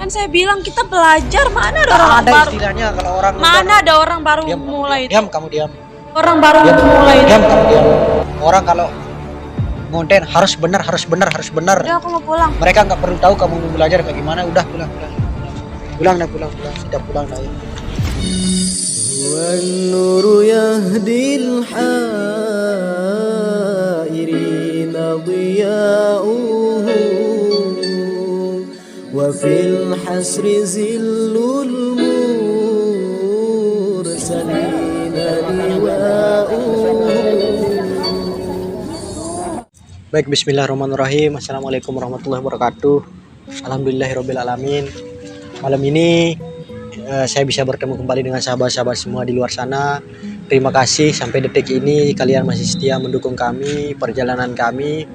Kan saya bilang kita belajar, mana ada Nggak orang ada baru. istilahnya kalau orang Mana ada orang baru diam, mulai itu. diam kamu diam. Orang baru Diam, mulai itu. diam kamu diam. Orang kalau ngonten harus benar, harus benar, harus benar. Udah aku mau pulang. Mereka nggak perlu tahu kamu mau belajar kayak gimana. Udah pulang, pulang. Pulang dah, pulang. Sudah pulang dah. والنور يهدي الحائرين ضياؤه وفي الحسر زل المرسلين لواؤه. Baik, bismillahirrahmanirrahim. Assalamualaikum warahmatullahi wabarakatuh. Alhamdulillahirabbil alamin. Malam ini saya bisa bertemu kembali dengan sahabat-sahabat semua di luar sana. Terima kasih sampai detik ini kalian masih setia mendukung kami, perjalanan kami,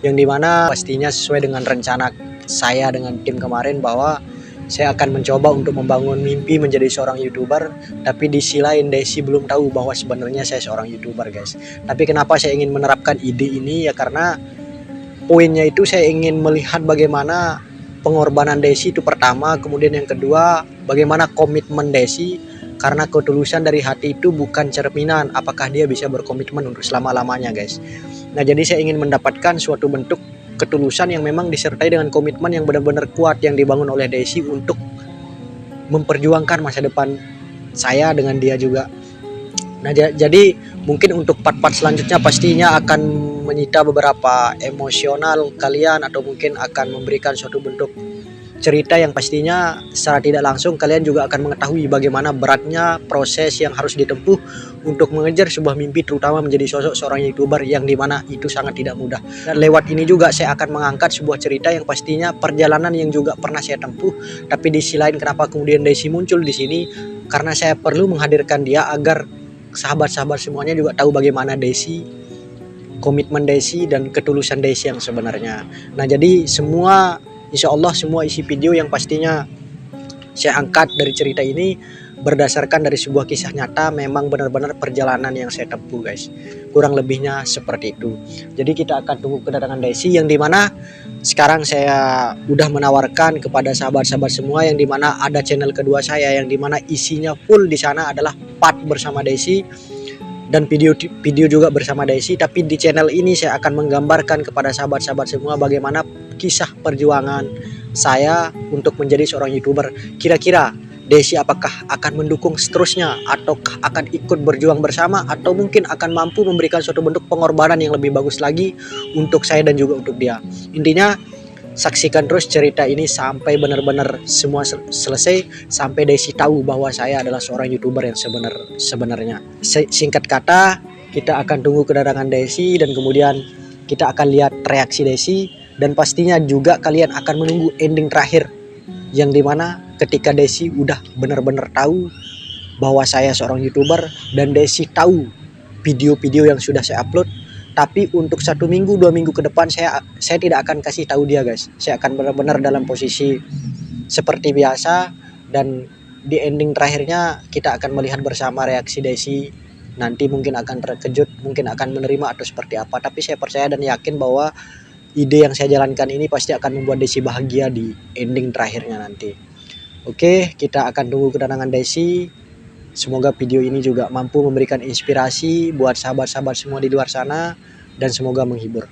yang dimana pastinya sesuai dengan rencana saya dengan tim kemarin bahwa saya akan mencoba untuk membangun mimpi menjadi seorang YouTuber. Tapi di sisi lain Desi belum tahu bahwa sebenarnya saya seorang YouTuber, guys. Tapi kenapa saya ingin menerapkan ide ini, ya karena poinnya itu saya ingin melihat bagaimana pengorbanan Desi itu pertama, kemudian yang kedua bagaimana komitmen Desi, karena ketulusan dari hati itu bukan cerminan apakah dia bisa berkomitmen untuk selama-lamanya, guys. Nah, jadi saya ingin mendapatkan suatu bentuk ketulusan yang memang disertai dengan komitmen yang benar-benar kuat yang dibangun oleh Desi untuk memperjuangkan masa depan saya dengan dia juga. Nah, jadi mungkin untuk part-part selanjutnya pastinya akan menyita beberapa emosional kalian, atau mungkin akan memberikan suatu bentuk cerita yang pastinya secara tidak langsung kalian juga akan mengetahui bagaimana beratnya proses yang harus ditempuh untuk mengejar sebuah mimpi, terutama menjadi sosok seorang YouTuber yang dimana itu sangat tidak mudah. Dan lewat ini juga saya akan mengangkat sebuah cerita yang pastinya perjalanan yang juga pernah saya tempuh. Tapi di sisi lain kenapa kemudian Desi muncul di sini, karena saya perlu menghadirkan dia agar sahabat-sahabat semuanya juga tahu bagaimana Desi, komitmen Desi dan ketulusan Desi yang sebenarnya. Nah, jadi semua insya Allah semua isi video yang pastinya saya angkat dari cerita ini berdasarkan dari sebuah kisah nyata, memang benar-benar perjalanan yang saya tempuh, guys. Kurang lebihnya seperti itu. Jadi kita akan tunggu kedatangan Desi, yang dimana sekarang saya udah menawarkan kepada sahabat-sahabat semua yang dimana ada channel kedua saya yang dimana isinya full di sana adalah part bersama Desi dan video juga bersama Desi. Tapi di channel ini saya akan menggambarkan kepada sahabat-sahabat semua bagaimana kisah perjuangan saya untuk menjadi seorang YouTuber. Kira-kira Desi apakah akan mendukung seterusnya, ataukah akan ikut berjuang bersama, atau mungkin akan mampu memberikan suatu bentuk pengorbanan yang lebih bagus lagi untuk saya dan juga untuk dia. Intinya saksikan terus cerita ini sampai benar-benar semua selesai, sampai Desi tahu bahwa saya adalah seorang YouTuber yang sebenarnya. Singkat kata, kita akan tunggu kedatangan Desi dan kemudian kita akan lihat reaksi Desi, dan pastinya juga kalian akan menunggu ending terakhir, yang dimana ketika Desi udah benar-benar tahu bahwa saya seorang YouTuber dan Desi tahu video-video yang sudah saya upload. Tapi untuk 1 minggu 2 minggu ke depan saya tidak akan kasih tahu dia, guys. Saya akan benar-benar dalam posisi seperti biasa, dan di ending terakhirnya kita akan melihat bersama reaksi Desi. Nanti mungkin akan terkejut, mungkin akan menerima atau seperti apa. Tapi saya percaya dan yakin bahwa ide yang saya jalankan ini pasti akan membuat Desi bahagia di ending terakhirnya nanti. Oke, kita akan tunggu kedatangan Desi. Semoga video ini juga mampu memberikan inspirasi buat sahabat-sahabat semua di luar sana, dan semoga menghibur.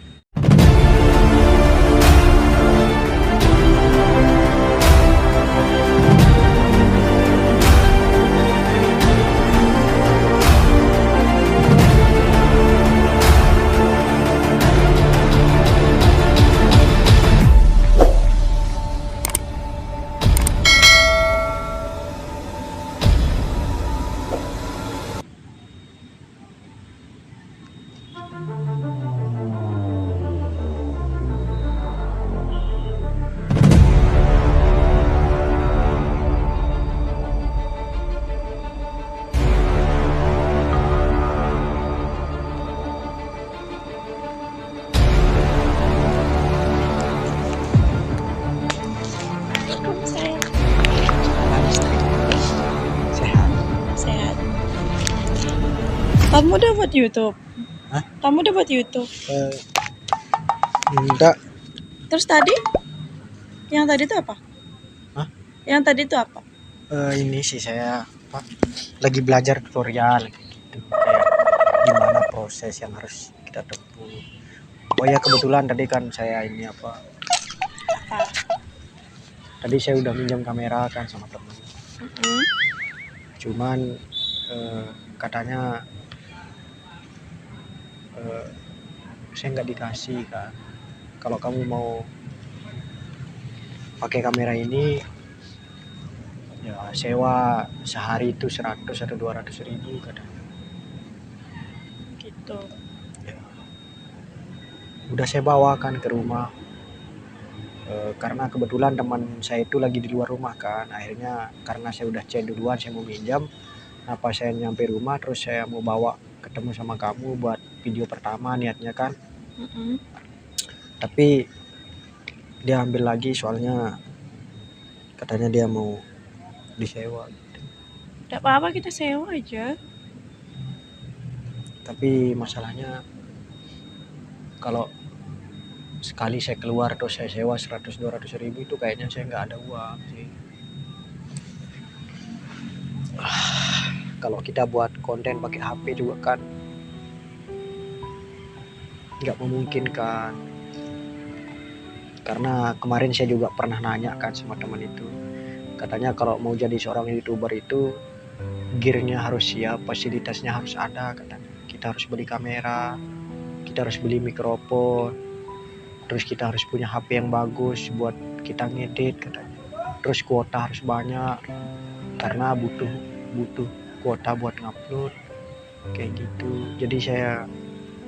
Sehat. Kamu udah buat YouTube? Hah? Kamu udah buat YouTube? Enggak. Terus tadi? Yang tadi itu apa? Hah? Yang tadi itu apa? Ini sih saya lagi belajar tutorial gitu. Kayak gimana proses yang harus kita tempuh. Oh ya kebetulan tadi kan saya ini Apa? tadi saya udah minjam kamera kan sama temen. Mm-mm. Cuman katanya saya nggak dikasih kan. Kalau kamu mau pakai kamera ini ya sewa sehari itu 100 atau 200 ribu katanya. Gitu. Ya, udah saya bawakan ke rumah. Karena kebetulan teman saya itu lagi di luar rumah kan, akhirnya karena saya udah chat duluan saya mau minjam, apa saya nyampe rumah terus saya mau bawa ketemu sama kamu buat video pertama niatnya kan, Mm-mm. tapi dia ambil lagi soalnya katanya dia mau disewa, Tidak apa-apa, kita sewa aja. tapi masalahnya kalau sekali saya keluar terus saya sewa 100-200 ribu itu kayaknya saya nggak ada uang sih. Kalau kita buat konten pakai HP juga kan nggak memungkinkan. Karena kemarin saya juga pernah nanya kan sama teman itu, katanya kalau mau jadi seorang YouTuber itu gearnya harus siap, fasilitasnya harus ada katanya. Kita harus beli kamera, kita harus beli mikrofon, terus kita harus punya HP yang bagus buat kita ngedit katanya. Terus kuota harus banyak karena butuh kuota buat ngupload kayak gitu. Jadi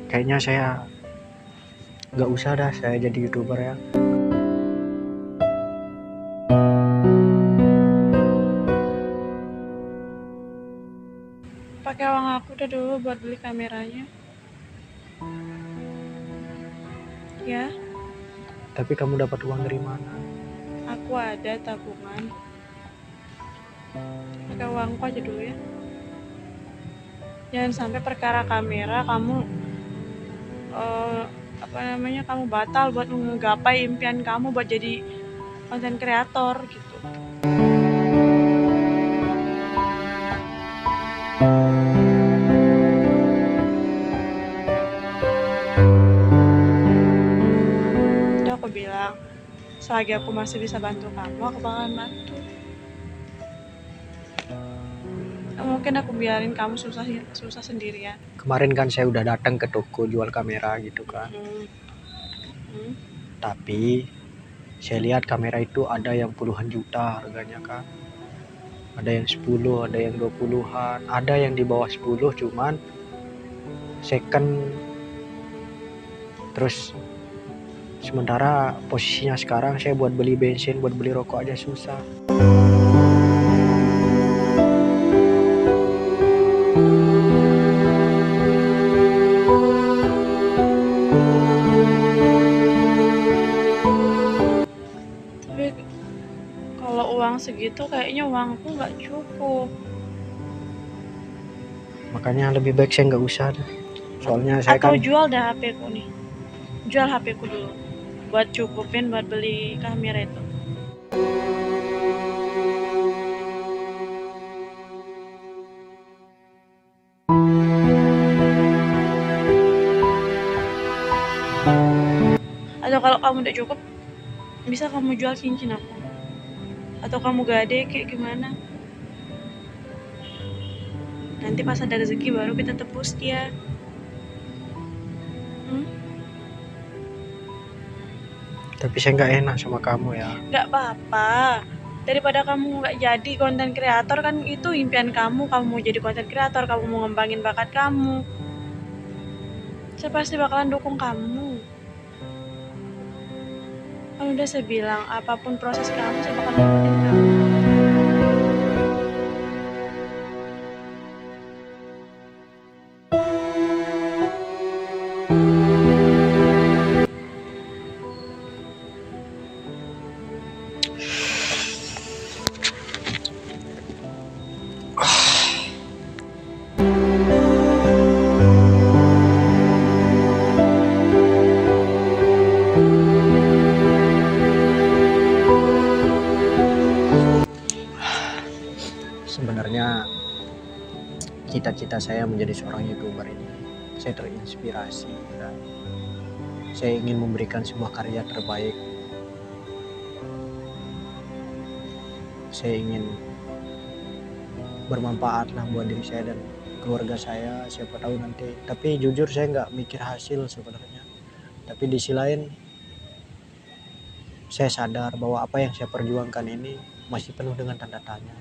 kayaknya saya nggak usah dah saya jadi YouTuber ya. Pakai uang aku udah dulu buat beli kameranya. Ya, Tapi kamu dapat uang dari mana? aku ada tabungan. Pakai uangku aja dulu ya. Jangan sampai perkara kamera kamu kamu batal buat menggapai impian kamu buat jadi konten kreator gitu. Udah aku bilang, selagi aku masih bisa bantu kamu, aku bakalan bantu. Nggak mungkin aku biarin kamu susah sendirian. Kemarin kan saya udah datang ke toko jual kamera gitu kan. Tapi saya lihat kamera itu ada yang puluhan juta harganya kan. Ada yang 10, ada yang 20-an, ada yang di bawah 10 cuman second. Terus sementara posisinya sekarang saya buat beli bensin, buat beli rokok aja susah. Tapi kalau uang segitu kayaknya uangku nggak cukup. Makanya lebih baik saya nggak usah deh. Soalnya saya Atau kan jual dah HP ku nih. Jual HP ku dulu. Buat cukupin buat beli kamera itu. Atau kalau kamu udah cukup, bisa kamu jual cincin aku. Atau kamu gade kayak gimana. Nanti pas ada rezeki baru kita tebus dia. tapi saya nggak enak sama kamu ya. Nggak apa-apa. Daripada kamu nggak jadi konten kreator, kan itu impian kamu mau jadi konten kreator, kamu mau ngembangin bakat kamu. Saya pasti bakalan dukung kamu. Kan udah saya bilang, apapun proses kamu, saya bakalan ngikutin kamu. Sebenarnya cita-cita saya menjadi seorang YouTuber ini, saya terinspirasi dan saya ingin memberikan sebuah karya terbaik. Saya ingin bermanfaat lah buat diri saya dan keluarga saya, siapa tahu nanti. Tapi jujur saya nggak mikir hasil sebenarnya. Tapi di sisi lain saya sadar bahwa apa yang saya perjuangkan ini masih penuh dengan tanda tanya.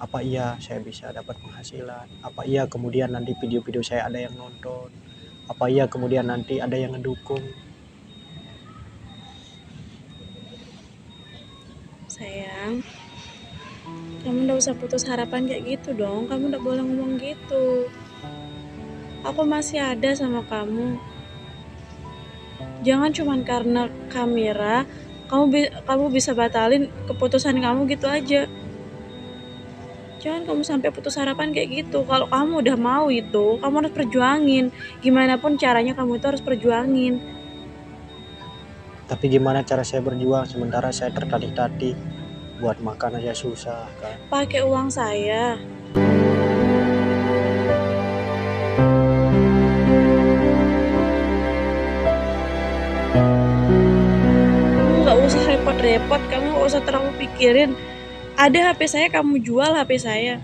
Apa iya saya bisa dapat penghasilan? Apa iya kemudian nanti video-video saya ada yang nonton? Apa iya kemudian nanti ada yang ngedukung? Sayang, kamu nggak usah putus harapan kayak gitu dong. Kamu nggak boleh ngomong gitu. Aku masih ada sama kamu. Jangan cuman karena kamera kamu bisa batalin keputusan kamu gitu aja. Jangan kamu sampai putus harapan kayak gitu. Kalau kamu udah mau itu, kamu harus perjuangin. Gimana pun caranya kamu itu harus perjuangin. Tapi gimana cara saya berjuang sementara saya tertatih-tatih, buat makan aja susah kan? Pakai uang saya. Kamu nggak usah repot-repot, kamu nggak usah terlalu pikirin. Ada HP saya, kamu jual HP saya.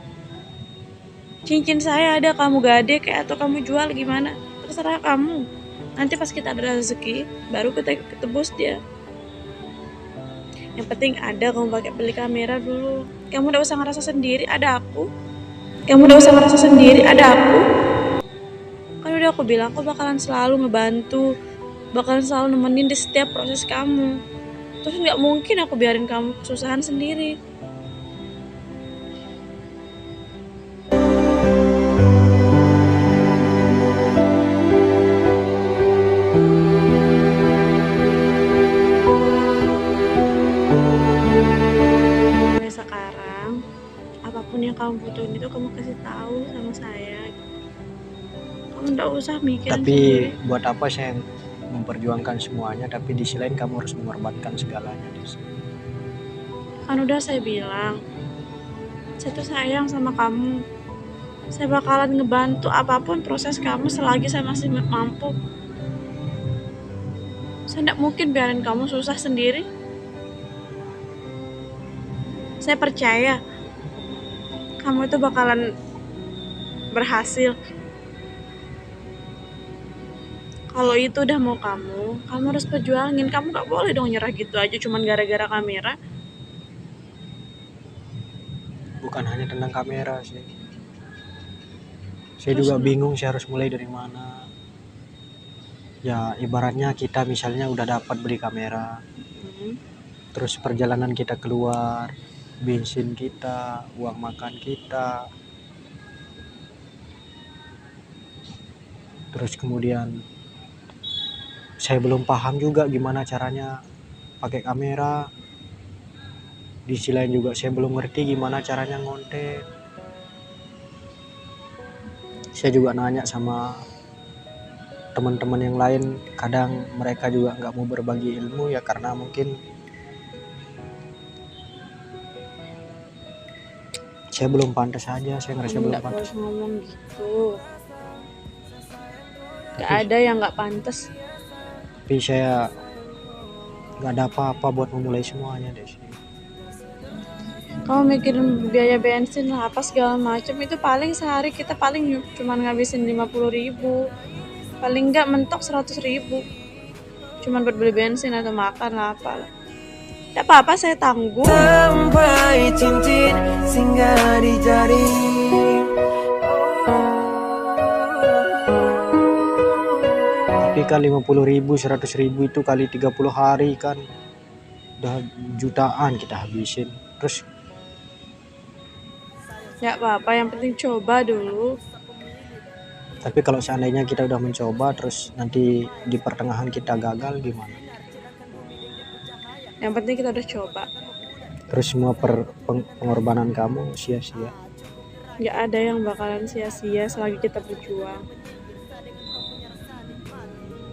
Cincin saya ada, kamu gade kayak atau kamu jual gimana? Terserah kamu. Nanti pas kita ada rezeki, baru kita tebus dia. Yang penting ada kamu pakai beli kamera dulu. Kamu udah usah ngerasa sendiri, ada aku. Kamu udah usah ngerasa sendiri, ada aku. Kan udah aku bilang, aku bakalan selalu ngebantu, bakalan selalu nemenin di setiap proses kamu. Terus nggak mungkin aku biarin kamu kesusahan sendiri. Mulai sekarang, apapun yang kamu butuhin itu kamu kasih tahu sama saya. Kamu nggak usah mikirin Tapi sendiri. buat apa saya memperjuangkan semuanya, tapi di sisi lain kamu harus mengorbankan segalanya. Kan udah saya bilang, saya tuh sayang sama kamu. Saya bakalan ngebantu apapun proses kamu selagi saya masih mampu. Saya nggak mungkin biarin kamu susah sendiri. Saya percaya kamu itu bakalan berhasil. Kalau itu udah mau kamu harus perjuangin. Kamu nggak boleh dong nyerah gitu aja cuman gara-gara kamera. Bukan hanya tentang kamera sih. Saya Terus juga bingung saya harus mulai dari mana. Ya ibaratnya kita misalnya udah dapat beli kamera, terus perjalanan kita keluar, bensin kita, uang makan kita, terus kemudian saya belum paham juga gimana caranya pakai kamera. Di sisi lain juga saya belum ngerti gimana caranya ngonten. Saya juga nanya sama teman-teman yang lain, kadang mereka juga nggak mau berbagi ilmu ya karena mungkin saya belum pantas aja, saya ngerasa Kamu belum nggak pantas. harus ngomong gitu. Gak Tapi, ada yang nggak pantas. tapi saya nggak ada apa-apa buat memulai semuanya deh sih. Kamu mikirin biaya bensin lah apa segala macam, itu paling sehari kita paling cuman ngabisin 50.000, paling nggak mentok 100.000 cuman buat beli bensin atau makan lah apalah. Gak apa-apa, saya tanggung. Sampai cincin singgah di jari. Tapi kan 50.000, 100.000 itu kali 30 hari kan udah jutaan kita habisin. Terus Gak apa-apa, yang penting coba dulu. tapi kalau seandainya kita udah mencoba terus nanti di pertengahan kita gagal gimana? Yang penting kita udah coba. Terus semua pengorbanan kamu sia-sia. Gak ada yang bakalan sia-sia selagi kita berjuang.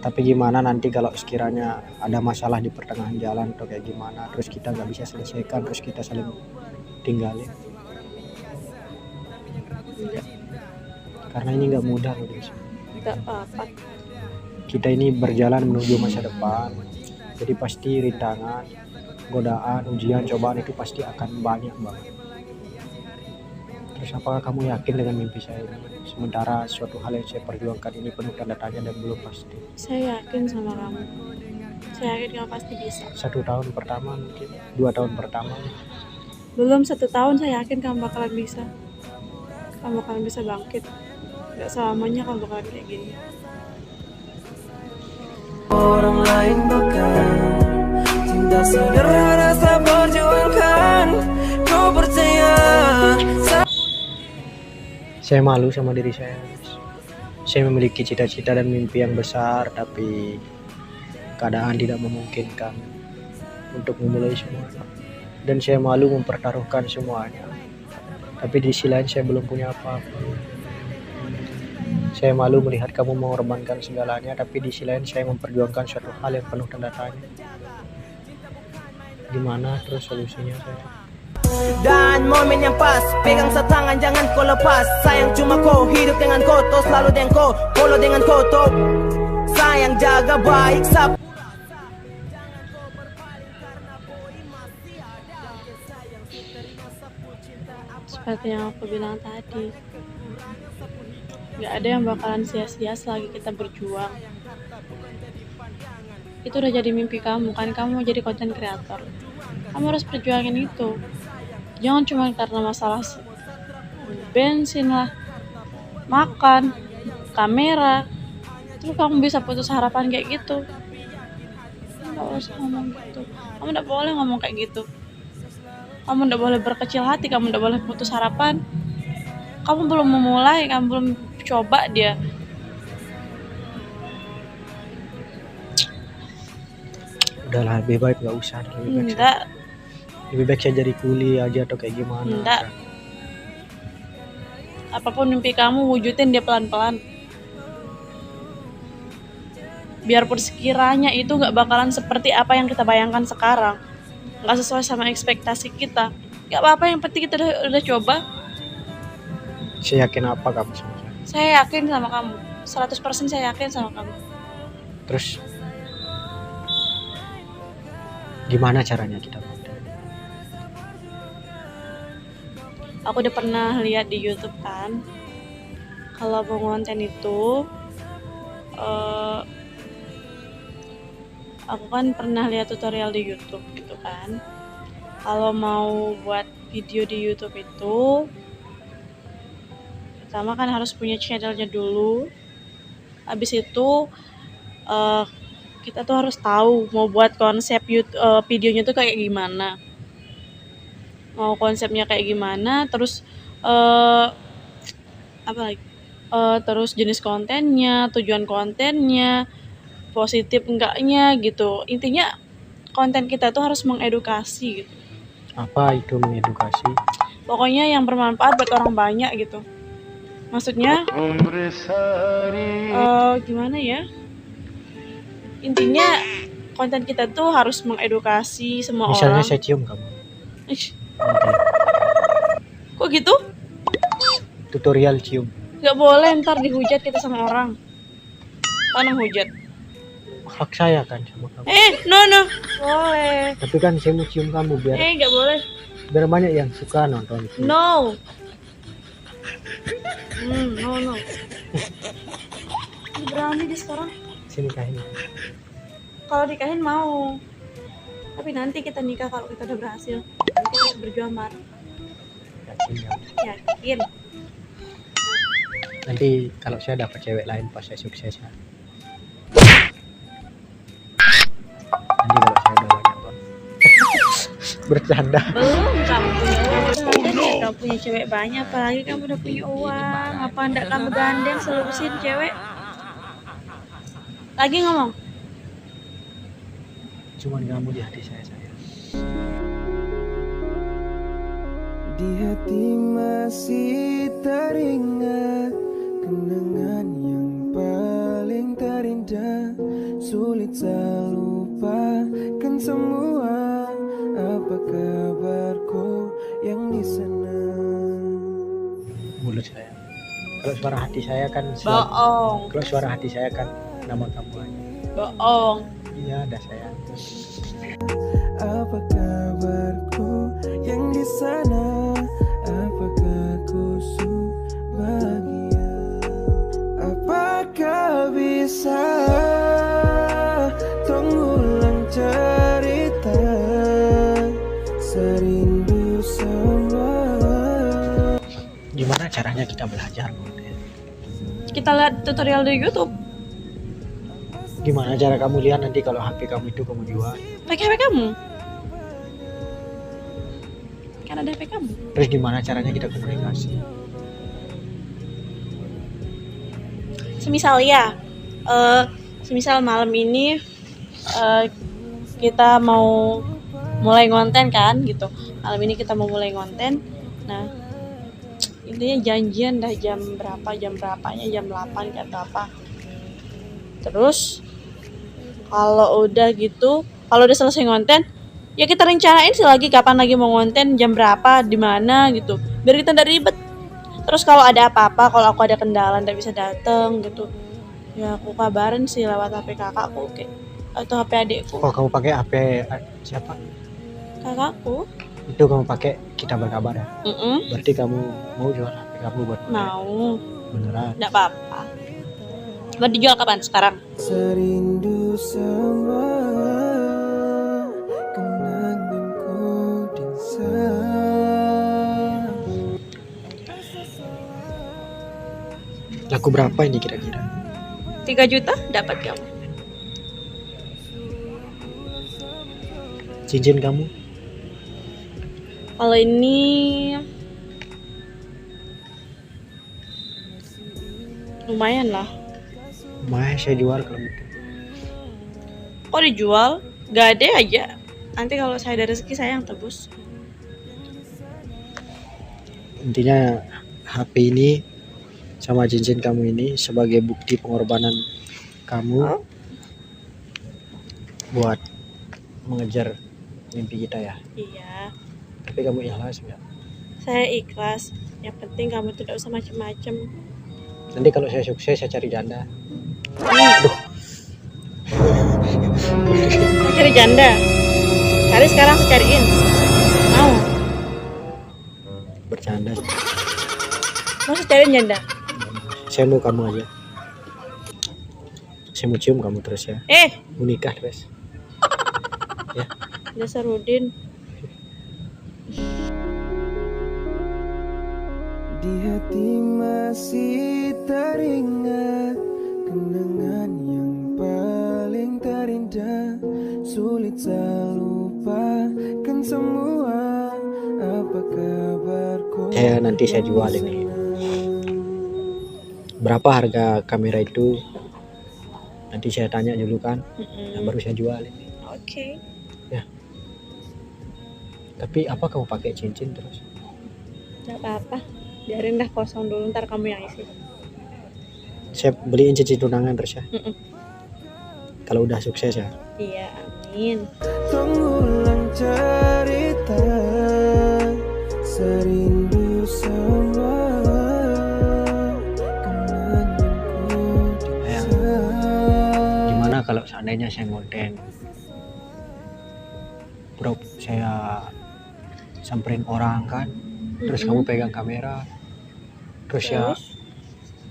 Tapi gimana nanti kalau sekiranya ada masalah di pertengahan jalan atau kayak gimana, terus kita nggak bisa selesaikan, terus kita saling tinggalin? Enggak, Karena ini nggak mudah loh guys. enggak apa-apa. Kita ini berjalan menuju masa depan, jadi pasti rintangan, godaan, ujian, cobaan itu pasti akan banyak banget. Terus apakah kamu yakin dengan mimpi saya ini? Sementara suatu hal yang saya perjuangkan ini penuh tanda tanya dan belum pasti. Saya yakin sama kamu. Saya yakin kamu pasti bisa. 1 tahun pertama mungkin, 2 tahun pertama. Belum 1 tahun saya yakin kamu bakalan bisa. Kamu bakalan bisa bangkit. Gak selamanya kamu bakalan kayak gini. Orang lain bukan cinta sederhana saya perjuangkan. Kau percaya? Saya malu sama diri saya, guys. Saya memiliki cita-cita dan mimpi yang besar, tapi keadaan tidak memungkinkan untuk memulai semuanya. Dan saya malu mempertaruhkan semuanya. Tapi di sisi lain saya belum punya apa-apa. Saya malu melihat kamu mengorbankan segalanya, tapi di sisi lain saya memperjuangkan suatu hal yang penuh tanda tanya. Gimana terus solusinya saya? Dan momen yang pas, pegang setangan jangan kau lepas. Sayang cuma kau hidup dengan kau, toh selalu dengan kau, polo dengan kau toh. Sayang jaga baik sap. Seperti yang aku bilang tadi, gak ada yang bakalan sia-sia selagi kita berjuang. Itu udah jadi mimpi kamu kan, kamu mau jadi content creator. Kamu harus perjuangin itu. Jangan cuma karena masalah bensin lah, makan, kamera, terus kamu bisa putus harapan kayak gitu. Gak usah ngomong gitu. Kamu gak boleh ngomong kayak gitu. Kamu gak boleh berkecil hati, kamu gak boleh putus harapan. Kamu belum memulai, kamu belum coba dia. Udahlah, lebih baik nggak usah. Enggak, Lebih baik saya jadi kuli aja atau kayak gimana. enggak. Apapun mimpi kamu, wujudin dia pelan-pelan. Biarpun sekiranya itu gak bakalan seperti apa yang kita bayangkan sekarang, gak sesuai sama ekspektasi kita, gak apa-apa, yang penting kita udah coba. Saya yakin apa kamu sama saya? Saya yakin sama kamu, 100% saya yakin sama kamu. Terus gimana caranya kita? Aku udah pernah lihat di YouTube kan, kalau mau konten itu, aku kan pernah lihat tutorial di YouTube gitu kan. Kalau mau buat video di YouTube itu, pertama kan harus punya channelnya dulu. Habis itu kita tuh harus tahu mau buat konsep videonya tuh kayak gimana. Mau konsepnya kayak gimana, terus apa lagi? Terus jenis kontennya, tujuan kontennya, positif enggaknya gitu. Intinya konten kita tuh harus mengedukasi gitu. Apa itu mengedukasi? Pokoknya yang bermanfaat buat orang banyak gitu. Maksudnya gimana ya? Intinya konten kita tuh harus mengedukasi semua Misalnya orang. saya cium kamu. Ih, Nanti kok gitu? tutorial cium. Gak boleh, ntar dihujat kita sama orang. Tanah hujat. Hak saya kan sama kamu. No. Boleh. Tapi kan saya mau cium kamu biar Gak boleh. banyak yang suka nonton. No. No. Berani dia sekarang. Sini kahin. Kalau nikahin mau. Tapi nanti kita nikah kalau kita udah berhasil. Nanti kita berjuang bareng. Yakin ya. Yakin. Nanti kalau saya dapat cewek lain pas saya sukses ya. Nanti kalau saya udah banyak uang. Bercanda. Belum kamu punya uang. Kamu punya cewek banyak. Apalagi kamu udah punya uang. Apa ndak kamu gandeng seluruhin cewek? Lagi ngomong. Cuman kamu di hati saya sayang. Di hati masih teringat kenangan yang paling terindah. Sulit saya lupakan semua. Apa kabarku yang di mulut saya. Kalau suara hati saya kan Bohong. kalau suara hati saya kan nama kamu aja. Bohong. Iya, ada saya. Apa kabarku yang di sana? Apakah kau bahagia? Apakah bisa mengulang cerita serindu sama? Gimana caranya kita belajar? Kita lihat tutorial di YouTube. Gimana cara kamu lihat nanti kalau HP kamu itu kamu jual? Pakai HP kamu. Kan ada HP kamu. Terus gimana caranya kita komunikasi? Semisal ya, semisal malam ini kita mau mulai ngonten kan gitu. Malam ini kita mau mulai ngonten. Nah, intinya janjian dah jam berapanya, jam 8 atau apa. Terus kalau udah gitu, kalau udah selesai ngonten, ya kita rencanain sih lagi kapan lagi mau ngonten, jam berapa, di mana gitu. Biar kita nggak ribet. Terus kalau ada apa-apa, kalau aku ada kendala nggak bisa dateng gitu, ya aku kabarin sih lewat HP kakakku atau HP adikku. Oh, kamu pakai HP siapa? Kakakku. Itu kamu pakai kita berkabar ya? Mm-mm. Berarti kamu mau jual HP kamu buat pakai? Mau. Beneran? Nggak apa-apa. Mau dijual kapan? Sekarang? Serindu sama kenanganku di sana. Laku berapa ini kira-kira? 3 juta dapat kamu. Cincin kamu? Kalau ini lumayan lah. Lumayan saya jual kalau gitu. Kok dijual? Gade aja. Nanti kalau saya ada rezeki saya yang tebus. Intinya HP ini sama cincin kamu ini sebagai bukti pengorbanan kamu buat mengejar mimpi kita ya. Iya. Tapi kamu ikhlas nggak? Saya ikhlas. Yang penting kamu tidak usah macem-macem. Nanti kalau saya sukses saya cari janda. Mau cari janda? Cari sekarang, saya cariin. Mau? Bercanda. Mau saya cariin janda? Saya mau kamu aja. Saya mau cium kamu terus ya. Mau nikah terus. Ya. Dasar Udin. Di hati masih teringat kenangan yang paling terindah. Sulit saya lupakan semua. Apa kabarku? Nanti saya jual ini. Berapa harga kamera itu? Nanti saya tanya dulu kan. Nah, baru saya jual ini. Oke. Ya. Tapi apa kamu pakai cincin terus? Gak apa-apa. Biarin dah kosong dulu, ntar kamu yang isi. Saya beliin cincin tunangan terus ya. Kalau udah sukses ya. Iya, amin. Mengulang cerita serindu sama kenanganku di sana. Gimana kalau seandainya saya ngonten, bro, saya samperin orang kan, terus kamu pegang kamera, terus ya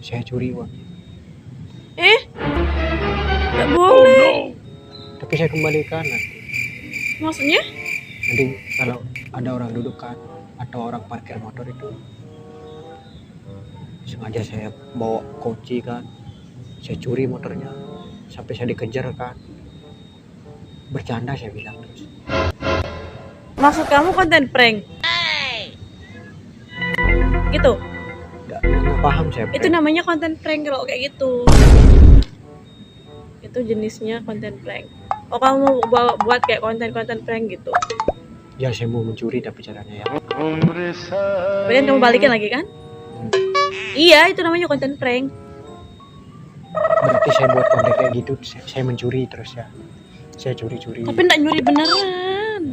saya curi uang. Gak boleh. Tapi saya kembalikan nanti. Maksudnya? Nanti kalau ada orang duduk kan, atau orang parkir motor itu, sengaja saya bawa kunci kan, saya curi motornya, sampai saya dikejar kan. Bercanda saya bilang terus. Maksud kamu konten prank? Gitu? Nggak paham saya. Itu namanya konten prank kalau kayak gitu. Itu jenisnya konten prank. Oh, kamu buat kayak konten-konten prank gitu? Ya saya mau mencuri tapi caranya ya. Kemudian kamu balikin lagi kan? Iya, itu namanya konten prank. Berarti saya buat konten kayak gitu, saya mencuri terus ya. Saya curi-curi. Tapi enggak nyuri beneran.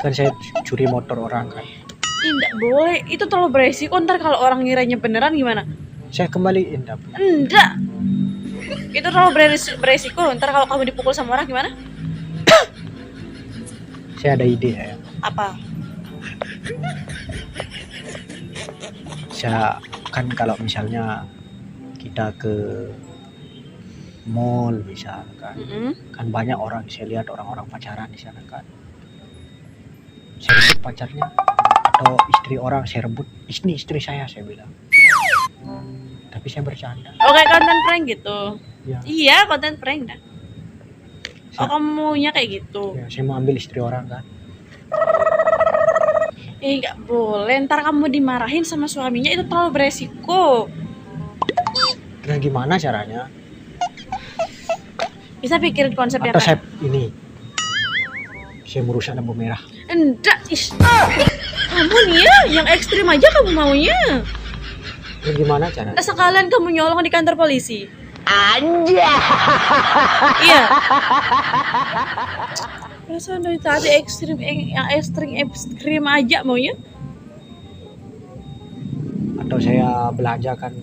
Kan saya curi motor orang kan. Tidak boleh, itu terlalu beresiko. Ntar kalau orang ngiranya beneran gimana? Saya kembaliin tapi. Enggak, itu terlalu beresiko. Ntar kalau kamu dipukul sama orang gimana? Saya ada ide ya. Apa? Saya kan kalau misalnya kita ke mall misalkan, kan banyak orang, saya lihat orang-orang pacaran di sana kan. Saya rebut pacarnya atau istri orang, saya rebut istri saya bilang. Tapi saya bercanda. Oke, konten prank gitu. Ya. Iya, konten prank dah. Oh, kamu maunya kayak gitu. Ya, saya mau ambil istri orang kan. Nggak boleh. Ntar kamu dimarahin sama suaminya, itu terlalu beresiko. Nah, gimana caranya? Bisa pikirin konsep yang Atau saya ini, saya merusak lampu merah. enggak. Kamu nih ya, yang ekstrim aja kamu maunya. Nah, gimana caranya? Sekalian kamu nyolong di kantor polisi. Anja. Iya. Perasaan dari tadi ekstrim, yang ekstrim aja maunya. Atau saya belanja kan,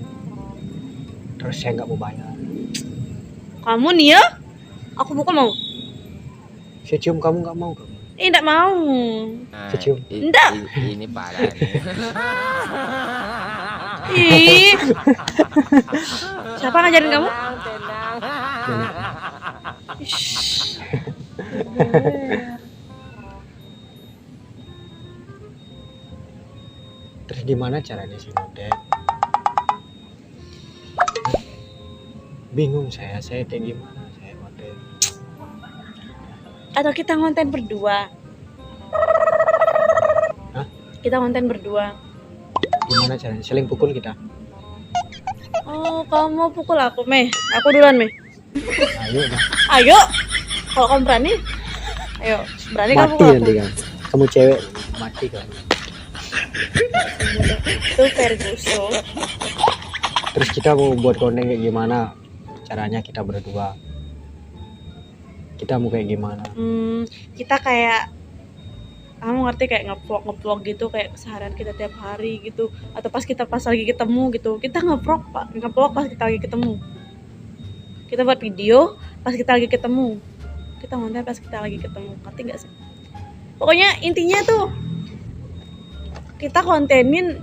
terus saya nggak mau bayar. Kamu nih ya, aku bukan mau. Saya cium kamu nggak mau kamu? Enggak mau. Saya cium. Enggak. Ini parah nih. Ih. Siapa ngajarin kamu? Nenek. Ish. Terus gimana caranya sih Nodet? Bingung saya kayak gimana saya Nodet. Atau kita ngonten berdua? Hah? Kita ngonten berdua. Gimana caranya? Saling pukul kita. Oh, kamu mau pukul aku, Meh? Aku duluan, Meh. Ayo dah. Ayo. Kalau kamu berani, ayo. Berani kamu Mati pukul nanti aku. kan. Kamu cewek mati kan. Itu Ferguson. Terus kita mau buat konten kayak gimana? Caranya kita berdua. Kita mau kayak gimana? Kita kayak, kamu ngerti kayak ngevlog gitu, kayak keseharian kita tiap hari gitu, atau pas lagi ketemu gitu, kita ngevlog pas kita lagi ketemu, kita buat video pas kita lagi ketemu, kita ngonten pas kita lagi ketemu, ngerti nggak sih? Pokoknya intinya tuh kita kontenin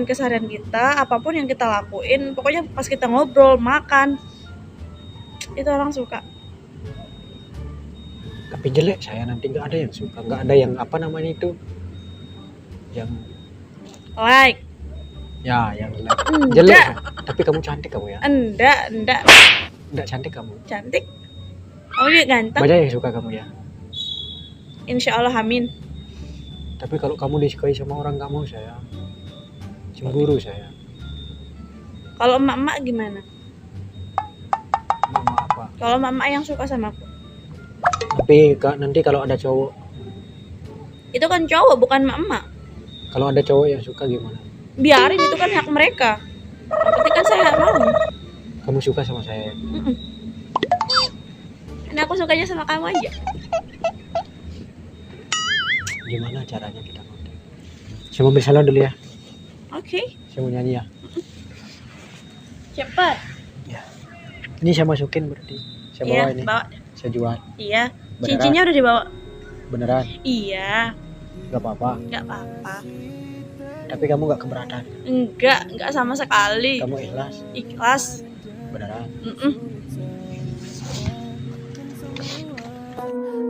keseharian kita, apapun yang kita lakuin, pokoknya pas kita ngobrol, makan, itu orang suka. Tapi jelek saya nanti nggak ada yang suka, nggak ada yang apa namanya itu, yang Like. ya yang like. Enggak. Jelek. Tapi kamu cantik kamu ya. Enggak cantik kamu. Cantik. Kamu juga ganteng. Banyak yang suka kamu ya. Insya Allah, amin. Tapi kalau kamu disukai sama orang kamu saya cemburu saya. Kalau emak-emak gimana? Mama apa? Kalau emak yang suka sama aku, Tapi nanti kalau ada cowok, itu kan cowok, bukan emak-emak. kalau ada cowok yang suka gimana? Biarin, itu kan hak mereka. Yang penting kan saya nggak mau. Kamu suka sama saya? Karena aku sukanya sama kamu aja. Gimana caranya kita konten? Saya mau beli salon dulu ya. Oke. Saya mau nyanyi ya. Cepat. Ini saya masukin berarti. Saya bawa ini. Bawa. Saya jual. Iya. Beneran? Cincinnya udah dibawa. Beneran? Iya. Gak apa-apa. Nggak apa-apa. Tapi kamu gak keberatan. Enggak sama sekali. Kamu ikhlas. Ikhlas. Beneran.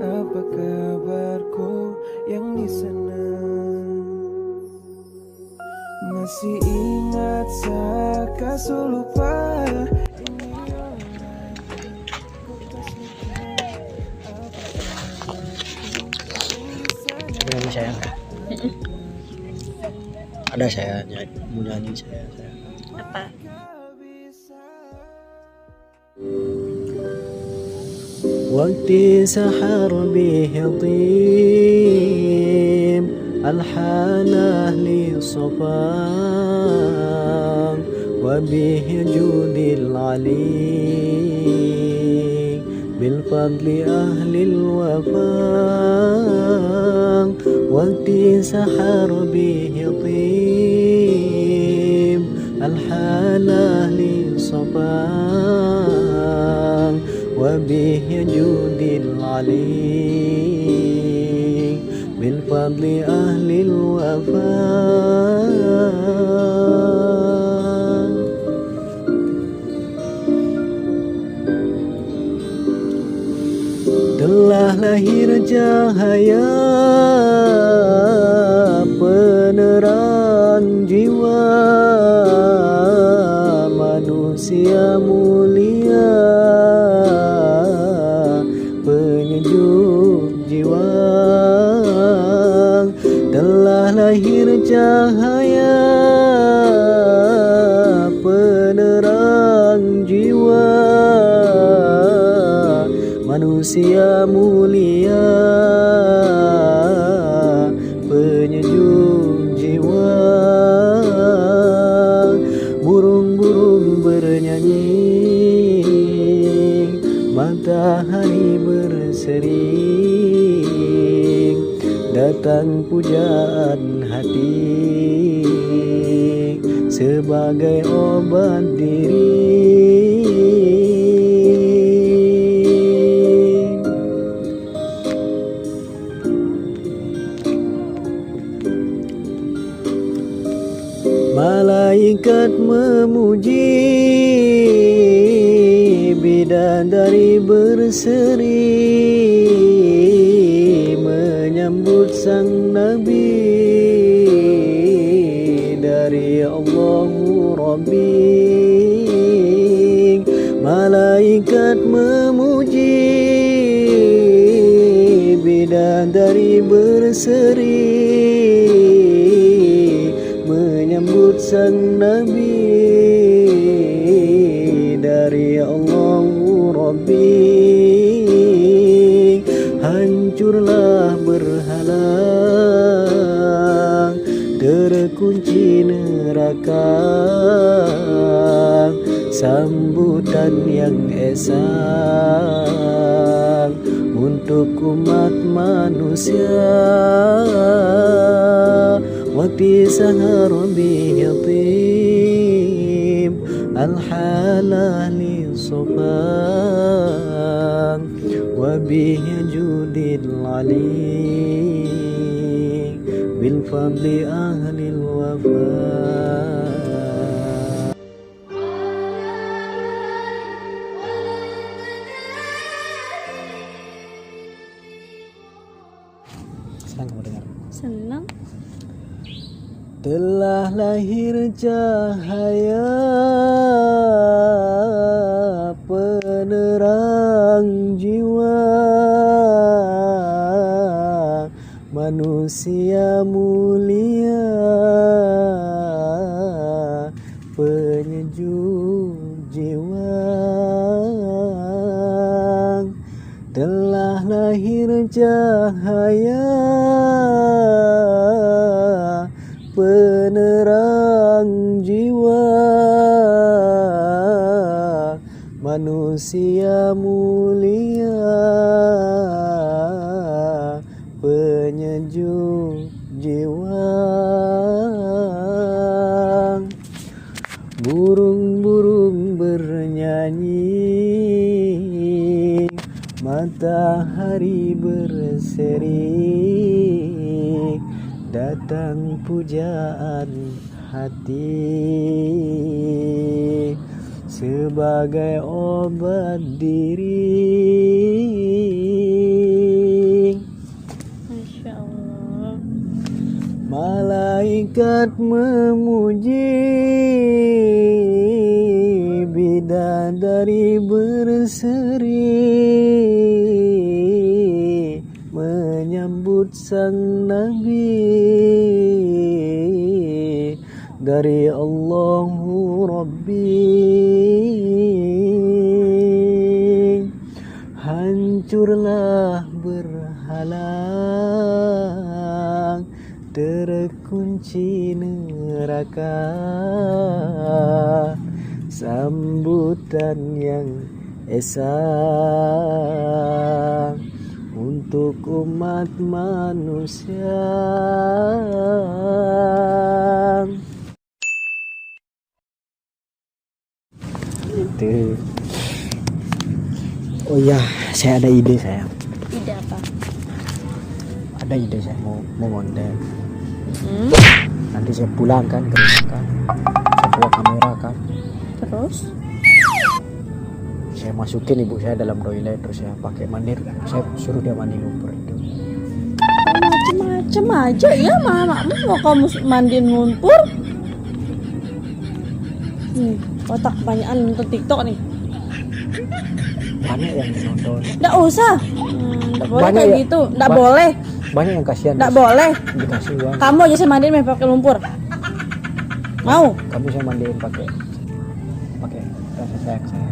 Apa kabarku yang di sana? Masih ingat saka lupa. Nyanyi saya. Ada saya mau nyanyi saya. Apa? وقت سحر به طيب ألحان أهل الصفا وبه جود العلي بالفضل أهل الوفا وقت سحر به طيب الحالة لصفاء وبه يجود العليم بالفضل أهل الوفاء. Telah lahir cahaya penerang jiwa manusia mulia penyejuk jiwa. Telah lahir cahaya penerang jiwa manusia mulia penyejuk jiwa. Burung-burung bernyanyi, matahari berseri, datang pujaan hati sebagai obat diri. Malaikat memuji, bidadari berseri menyambut sang Nabi dari Allahu Rabbi. Malaikat memuji, bidadari berseri menyambut sang Nabi dari Allahu Rabbi. Hancurlah berhala, terkunci neraka, sambutan yang esa untuk umat manusia. Waktu sahar bihitib al-halah li sofan wa bihi judil ali bil fadli ahli al-wafa. Senang kamu dengar? Senang. Telah lahir cahaya penerang jiwa manusia mulia penyejuk jiwa. Telah lahir cahaya penerang jiwa manusia mulia penyejuk jiwa. Burung-burung bernyanyi, matahari berseri, datang pujaan hati sebagai obat diri. Masya Allah. Malaikat memuji, bidadari berseri menyambut sang Nabi dari Allahu Rabbi. Hancurlah berhala, terkunci neraka, sambutan yang esa untuk untuk umat manusia. Itu. Oh iya, saya ada ide saya. Ide apa? Ada ide saya mau konten. Nanti saya pulang kan ke rumah kan. Saya bawa kamera kan. Terus? Saya masukin ibu saya dalam toilet, terus saya pakai mandir, saya suruh dia mandi lumpur itu. Macem-macem aja ya mamamu mau kamu mandiin lumpur. Otak kebanyakan nonton TikTok nih. Banyak yang nonton, Nggak usah. Nggak boleh Banyak kayak ya? gitu. Nggak boleh. banyak yang kasihan. Nggak boleh. Dikasih uang. Kamu aja saya mandiin pakai lumpur. Mau? Kamu saya mandiin pakai rasa sayang saya.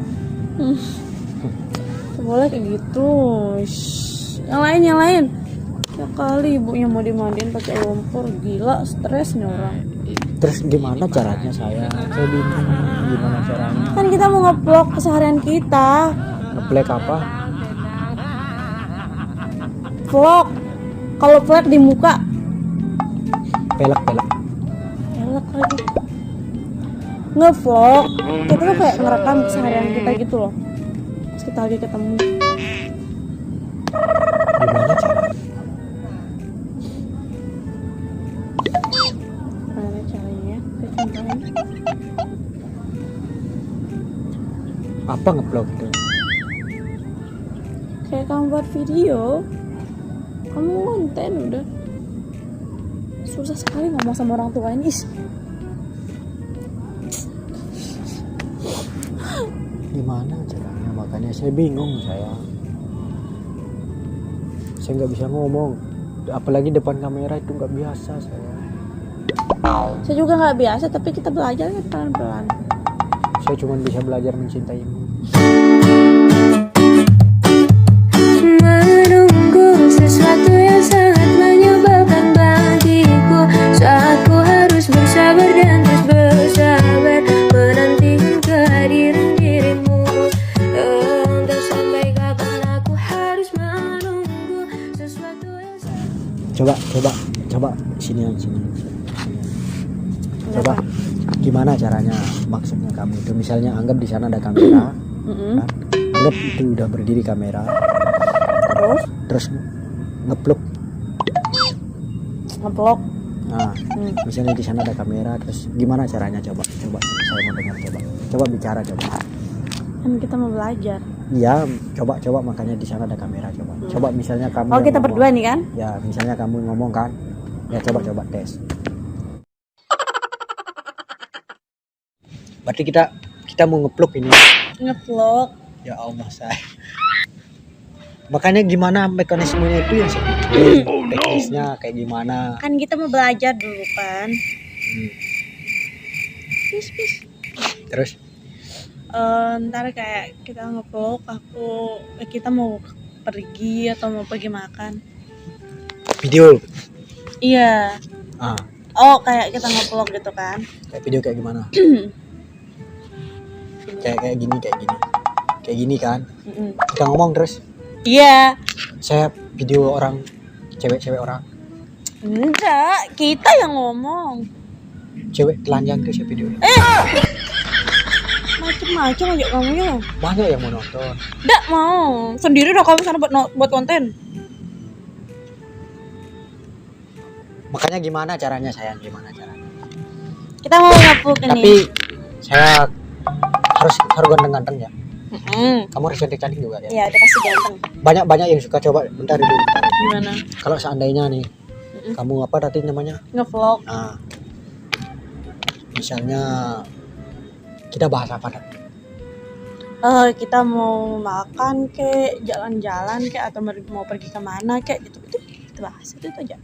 Nggak boleh kayak gitu. Shh. Yang lain. Ya kali ibunya mau dimandiin pakai lumpur, gila, stres nih orang. Terus gimana caranya saya bingung gimana caranya. Kan kita mau nge-vlog keseharian kita. Ngeplek apa? Vlog. Kalau vlog di muka, Pelek. elak lagi. Nge-vlog, kita tuh kayak ngerekam keseharian kita gitu loh. Terus kita lagi ketemu. Gimana caranya? Gimana caranya? Saya contohin. Apa ngeplok itu? Kayak kamu buat video, kamu konten udah. Susah sekali ngomong sama orang tua ini. Gimana caranya? Makanya saya bingung saya nggak bisa ngomong, apalagi depan kamera itu nggak biasa saya. Saya juga nggak biasa, tapi kita belajar kan pelan-pelan. Saya cuma bisa belajar mencintaimu. Menunggu sesuatu yang sangat menyebalkan bagiku, saat ku harus bersabar dan terus bersabar menantikan kehadiran dirimu. Entah sampai kapan aku harus menunggu sesuatu yang Coba sini. Coba gimana caranya, maksudnya kamu itu misalnya anggap di sana ada kamera, kan? Anggap itu udah berdiri kamera, terus ngepluk. Nge-vlog. Nah, misalnya di sana ada kamera, terus gimana caranya? Coba saya mau dengar. Coba bicara coba. Kan kita mau belajar. Iya, coba makanya di sana ada kamera coba misalnya kamu Oh, yang kita ngomong. berdua nih kan? Ya misalnya kamu ngomong kan, ya coba tes. Berarti kita mau ngepluk ini. Nge-vlog. Ya Allah saya. Makanya gimana mekanismenya itu yang teknisnya kayak gimana? Kan kita mau belajar dulu kan. Bis. Terus Ntar kayak kita nge-vlog, kita mau pergi atau mau pergi makan. video. Iya. Ah, Oh, kayak kita nge-vlog gitu kan. kayak video kayak gimana? kayak gini. Kayak gini kan? Kita ngomong terus. Iya. Saya video orang cewek orang. Enggak, kita yang ngomong. Cewek telanjang tuh saya video. Macem-macem aja kamu ya. Banyak yang mau nonton. Enggak mau. Sendiri udah kamu sana buat konten. Makanya gimana caranya sayang? Gimana caranya? Kita mau nge-vlog ini. Tapi saya harus ganteng-ganteng ya. Mm-mm. Kamu harus cantik-cantik juga ya. Iya, udah pasti ganteng. Banyak yang suka coba. Bentar dulu. Gimana? Kalau seandainya nih, kamu apa tadi namanya? Nge-vlog. Nah, misalnya kita bahas apa tadi? Kita mau makan kek, jalan-jalan kek, atau mau pergi kemana kek, gitu. Itu kita bahas itu aja.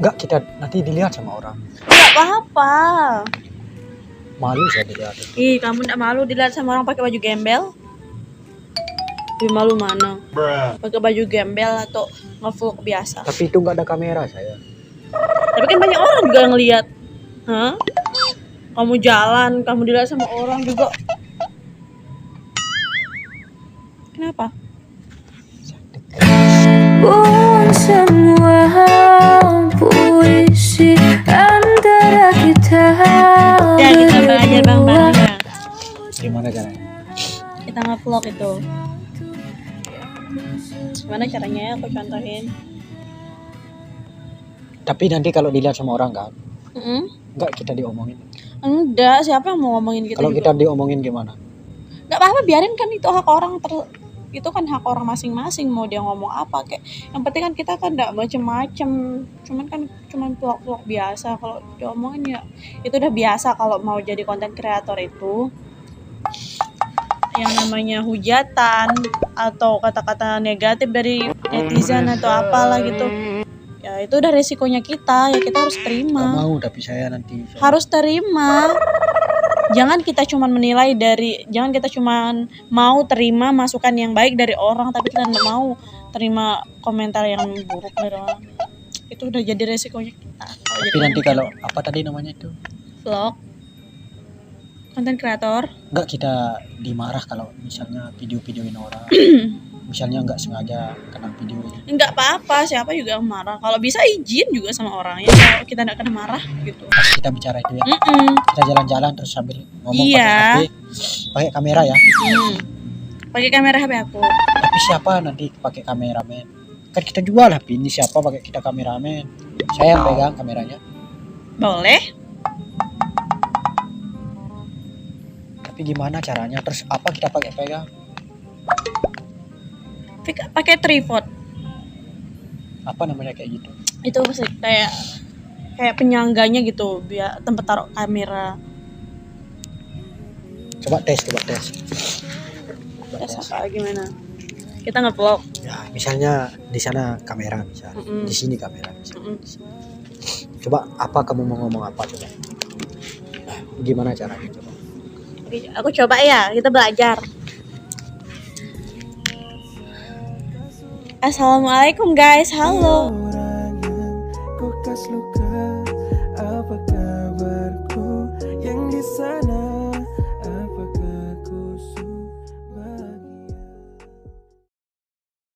Enggak, kita nanti dilihat sama orang. Enggak apa-apa. Malu saya dilihat. Ih, kamu enggak malu dilihat sama orang pakai baju gembel? Lebih malu mana? Pakai baju gembel atau nge-vlog biasa? Tapi itu nggak ada kamera saya. Tapi kan banyak orang juga yang lihat. Hah? Kamu jalan, kamu dilihat sama orang juga. Kenapa? Buang semua puisi antara kita Ya kita belajar bareng-bareng ya. Gimana caranya? Kita nge-vlog itu. Gimana caranya ya? Aku contohin. Tapi nanti kalau dilihat sama orang kan, Mm-mm. enggak kita diomongin. Enggak, siapa yang mau ngomongin kita Kalau juga? kita diomongin gimana? Nggak apa-apa, biarin kan itu hak orang itu kan hak orang masing-masing mau dia ngomong apa kayak yang penting kan kita kan nggak macem-macem, cuman vlog-vlog biasa. Kalau diomongin ya itu udah biasa. Kalau mau jadi konten kreator itu yang namanya hujatan atau kata-kata negatif dari netizen atau apalah gitu ya, itu udah resikonya kita ya, kita harus Gak terima. mau, tapi saya nanti Harus terima. Jangan kita cuman mau terima masukan yang baik dari orang, tapi kita nggak mau terima komentar yang buruk dari orang. Itu udah jadi resikonya kita. Tapi nanti kalau apa tadi namanya itu, vlog, konten kreator, enggak kita dimarah kalau misalnya video-videoin orang. Misalnya nggak sengaja kena video ini. nggak apa-apa, siapa juga yang marah. Kalau bisa izin juga sama orangnya, kalau kita nggak kena marah gitu. Kita bicara itu ya. Mm-mm. Kita jalan-jalan terus sambil ngomong Iya. pakai HP, pakai kamera ya. Pakai kamera HP aku. Tapi siapa nanti pakai kameramen? Kan kita jual HP ini, siapa pakai kita kameramen? Saya yang pegang kameranya. Boleh. Tapi gimana caranya? Terus apa kita pakai pegang? Pakai tripod. Apa namanya kayak gitu? Itu sih kayak penyangganya gitu, biar tempat taruh kamera. Coba tes. Tes apa gimana? Kita nge-vlog. Ya, misalnya di sana kamera, misalnya Mm-mm. di sini kamera. Misalnya. Mm-mm. Coba apa kamu mau ngomong apa coba? Nah, gimana caranya coba? Oke, aku coba ya, kita belajar. Assalamualaikum guys, halo.